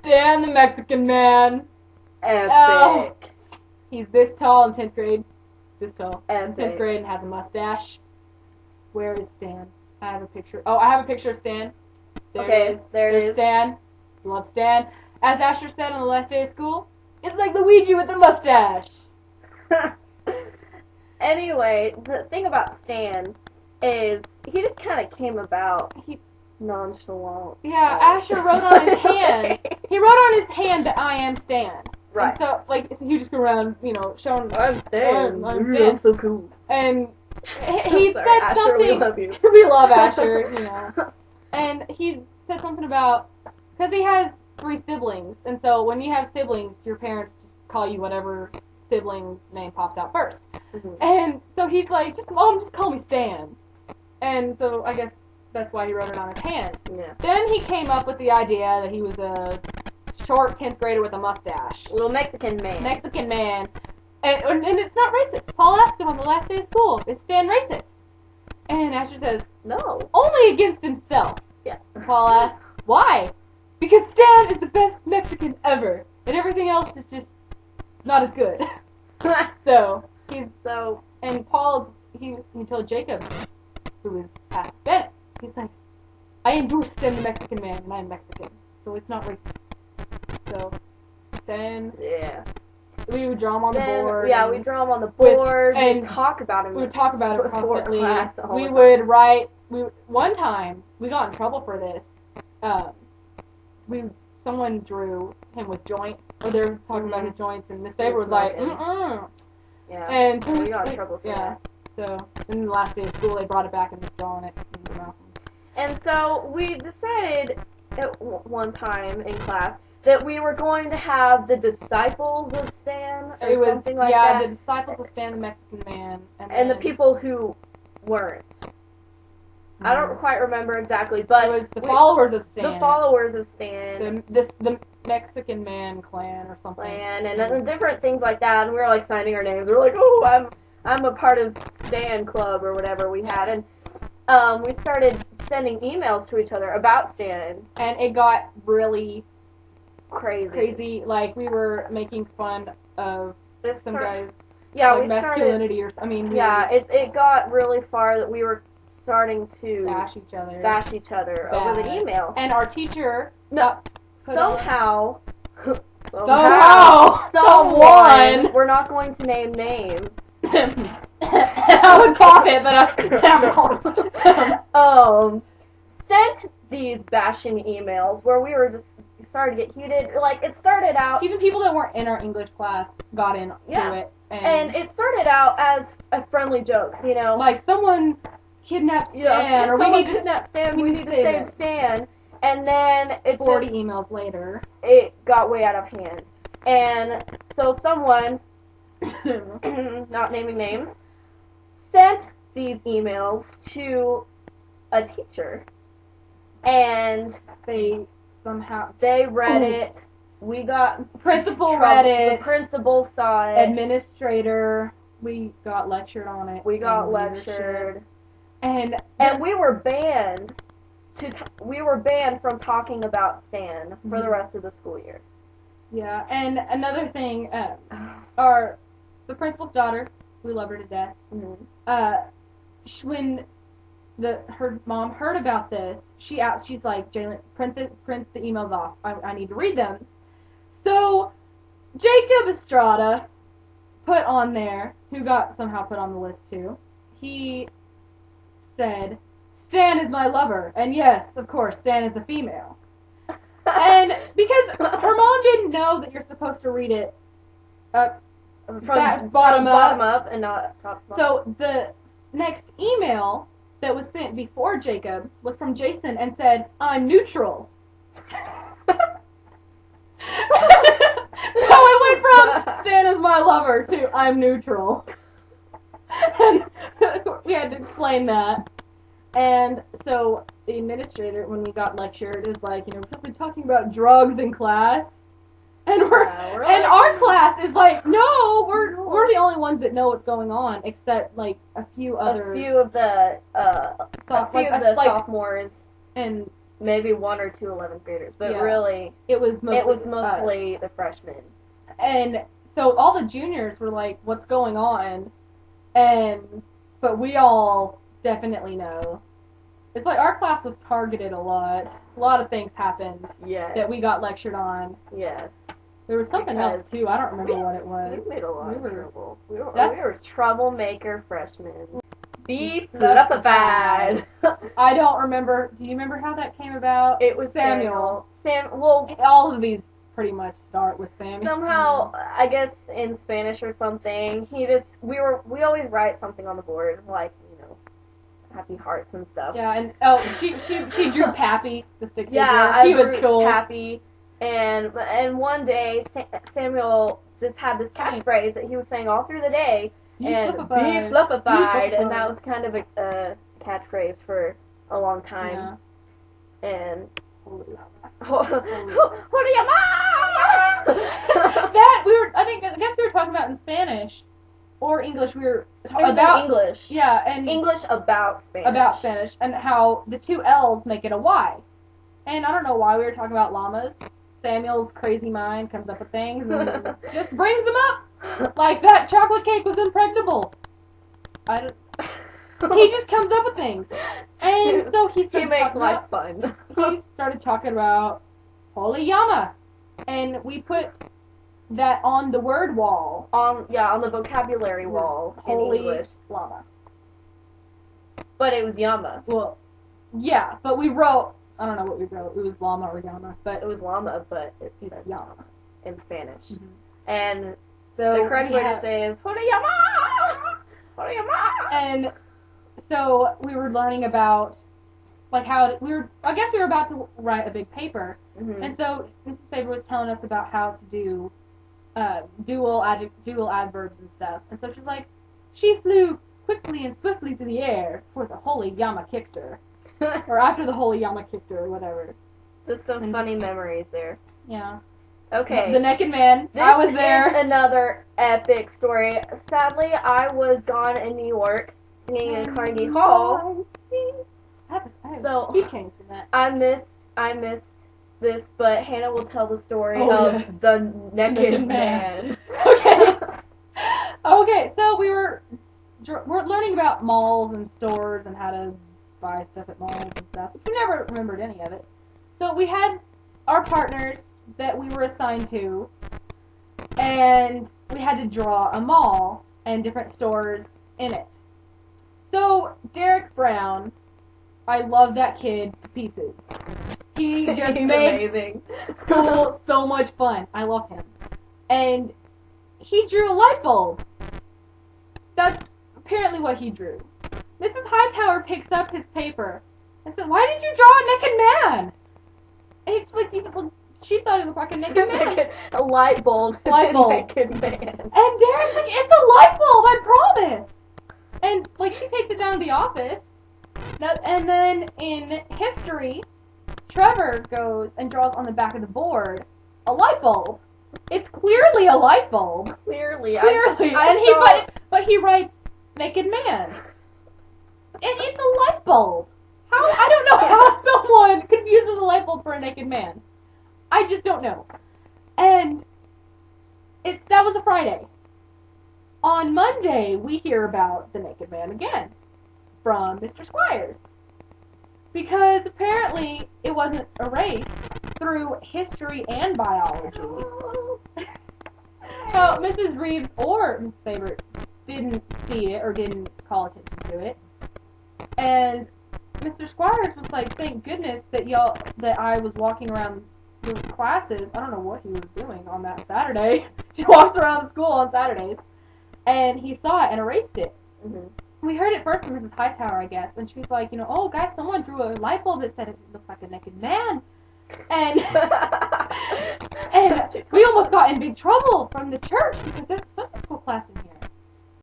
Stan the Mexican man. Epic. Oh. He's this tall in 10th grade. This tall. Epic. 10th grade and has a mustache. Where is Stan? I have a picture. Oh, I have a picture of Stan. There it is. There's Stan. Love Stan. As Asher said on the last day of school, it's like Luigi with a mustache. Anyway, the thing about Stan is he just kind of came about. He nonchalant. Yeah, Asher wrote on his hand. He wrote on his hand that I am Stan. Right. And so, like, he just go around, you know, showing. I'm Stan. I'm Stan. So cool. And he Sorry, said Asher, something. we love you. We love Asher, you know. And he said something about, because he has 3 siblings, and so when you have siblings, your parents just call you whatever sibling's name pops out first. Mm-hmm. And so he's like, just call me Stan. And so I guess that's why he wrote it on his hand. Yeah. Then he came up with the idea that he was a short 10th grader with a mustache. Little Mexican man. Mexican man. And it's not racist. Paul asked him on the last day of school, is Stan racist? And Asher says, no. only against himself. Yeah. And Paul asks, why? Because Stan is the best Mexican ever, and everything else is just not as good. So, and Paul, he told Jacob, who was half Hispanic, he's like, I endorse Stan the Mexican man, and I'm Mexican, so it's not racist. So, then, yeah. we would draw him on the board. Yeah, we draw him on the board, and talk about him. We would talk about it constantly. We would write, one time, we got in trouble for this. Someone drew him with joints, or they were talking about his joints, and Miss Faber was like, Yeah. And so we got in trouble for that. So, in the last day of school, they brought it back and was drawing it in his mouth. And so, we decided at one time in class that we were going to have the disciples of Stan, or something like that. Yeah, the disciples of Stan the Mexican man. And the people who weren't. I don't quite remember exactly, but it was the followers of Stan. The followers of Stan. The Mexican man clan or something. And different things like that. And we were like signing our names. We were like, oh, I'm a part of Stan Club or whatever we had. And we started sending emails to each other about Stan. And it got really crazy. Like we were making fun of some guys. Yeah, like masculinity or it got really far that we were starting to bash each other over the email. And our teacher someone, we're not going to name names. I would pop it, but sent these bashing emails where we were just started to get heated. Like, it started out... Even people that weren't in our English class got into it. And it started out as a friendly joke, you know? Like, someone kidnapped Stan, or we need to kidnap Stan, we need to save Stan. And then it 40 emails later, it got way out of hand. And so someone, not naming names, sent these emails to a teacher. And they read it. We got principal read it. The principal saw it. Administrator. We got lectured on it. We got lectured. And we were banned. We were banned from talking about Stan for the rest of the school year. Yeah, and another thing, the principal's daughter, we love her to death. When her mom heard about this, she's like, Jalen, print the emails off. I need to read them. So Jacob Estrada put on there, who got somehow put on the list too. He said, Stan is my lover, and yes, of course, Stan is a female. And because her mom didn't know that you're supposed to read it from bottom up and not top. So the next email that was sent before Jacob was from Jason and said, I'm neutral. So it went from Stan is my lover to I'm neutral. And we had to explain that. And so the administrator, when we got lectured, is like, you know, we've been talking about drugs in class. And our class is like, no, we're the only ones that know what's going on, except like a few others. A few of the sophomores. And maybe 1 or 2 11th graders, but Yeah. really, it was mostly us. the freshmen. And so all the juniors were like, "What's going on?" But we all definitely know. It's like our class was targeted a lot. A lot of things happened Yes. that we got lectured on. Yes. There was something else too. I don't remember what it was. We made a lot of trouble. We were That's- troublemaker freshmen. Be fluffified. I don't remember. Do you remember how that came about? It was Samuel. Well, All of these pretty much start with Samuel. somehow, I guess in Spanish or something, we always write something on the board, like, happy hearts and stuff. Yeah, and she drew Pappy, the stick figure. Yeah, he was drew cool. Pappy, and one day Samuel just had this catchphrase that he was saying all through the day, and be fluffified, and that was kind of a catchphrase for a long time. Yeah. And I guess we were talking about in Spanish or English. We were talking about English. Yeah, and English about Spanish. About Spanish and how the 2 L's make it a Y. And I don't know why we were talking about llamas. Samuel's crazy mind comes up with things and just brings them up. Like that chocolate cake was impregnable. He just comes up with things. And so he makes life fun. He started talking about holy llama. And we put that on the word wall. On the vocabulary wall holy in English. Llama. But it was llama. Well, yeah, but we wrote, I don't know what we wrote. It was llama or llama, but it was llama, but it's llama in Spanish. Mm-hmm. And so the correct way to say is holy llama. Holy llama. And so we were learning about like how I guess we were about to write a big paper, and so Mrs. Faber was telling us about how to do dual adverbs and stuff, and so she's like, she flew quickly and swiftly through the air before the holy llama kicked her, or after the holy llama kicked her, or whatever. Just some funny memories there. Yeah. Okay. The Naked Man. I was there. This is another epic story. Sadly, I was gone in New York singing in Carnegie Hall. So he changed from that. I missed this, but Hannah will tell the story of the Naked Man. Okay. Okay, so we're learning about malls and stores and how to buy stuff at malls and stuff. We never remembered any of it. So we had our partners that we were assigned to, and we had to draw a mall and different stores in it. So Derek Brown, I love that kid to pieces. He just makes school so much fun. I love him. And he drew a light bulb. That's apparently what he drew. Mrs. Hightower picks up his paper and said, "Why did you draw a naked man?" And it's like, she thought it looked like a naked man. A light bulb. Light bulb. Naked man. And Derek's like, "It's a light bulb, I promise." And like she takes it down to the office. And then in history, Trevor goes and draws on the back of the board a light bulb. It's clearly a light bulb. Clearly. But he writes naked man. And it's a light bulb. I don't know how someone confuses a light bulb for a naked man. I just don't know. And that was a Friday. On Monday, we hear about the naked man again from Mr. Squires. Because apparently it wasn't erased through history and biology. So Mrs. Reeves or Mrs. Faber didn't see it or didn't call attention to it. And Mr. Squires was like, "Thank goodness that I was walking around the classes." I don't know what he was doing on that Saturday. He walks around the school on Saturdays. And he saw it and erased it. Mm-hmm. We heard it first from Mrs. Hightower, I guess, and she was like, "Oh, guys, someone drew a light bulb that said it looked like a naked man." And and we almost got in big trouble from the church because there's a Sunday school class in